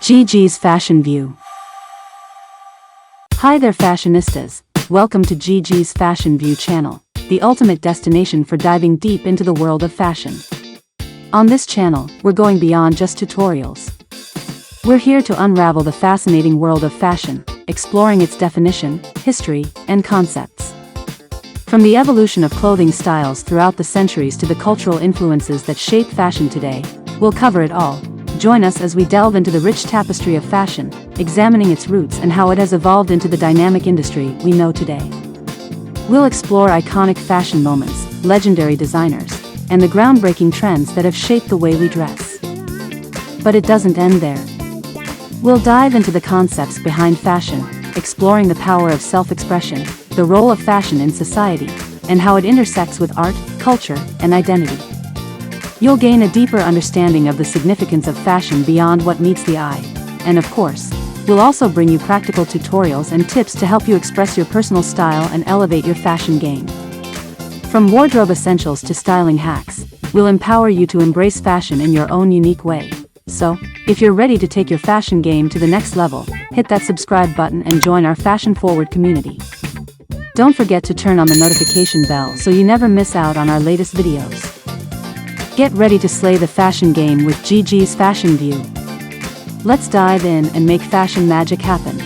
Gigi's Fashion View. Hi there fashionistas, welcome to Gigi's Fashion View channel, the ultimate destination for diving deep into the world of fashion. On this channel, we're going beyond just tutorials. We're here to unravel the fascinating world of fashion, exploring its definition, history, and concepts. From the evolution of clothing styles throughout the centuries to the cultural influences that shape fashion today, we'll cover it all. Join us as we delve into the rich tapestry of fashion, examining its roots and how it has evolved into the dynamic industry we know today. We'll explore iconic fashion moments, legendary designers, and the groundbreaking trends that have shaped the way we dress. But it doesn't end there. We'll dive into the concepts behind fashion, exploring the power of self-expression, the role of fashion in society, and how it intersects with art, culture, and identity. You'll gain a deeper understanding of the significance of fashion beyond what meets the eye. And of course, we'll also bring you practical tutorials and tips to help you express your personal style and elevate your fashion game. From wardrobe essentials to styling hacks, we'll empower you to embrace fashion in your own unique way. So, if you're ready to take your fashion game to the next level, hit that subscribe button and join our fashion-forward community. Don't forget to turn on the notification bell so you never miss out on our latest videos. Get ready to slay the fashion game with Gigi's Fashion View. Let's dive in and make fashion magic happen.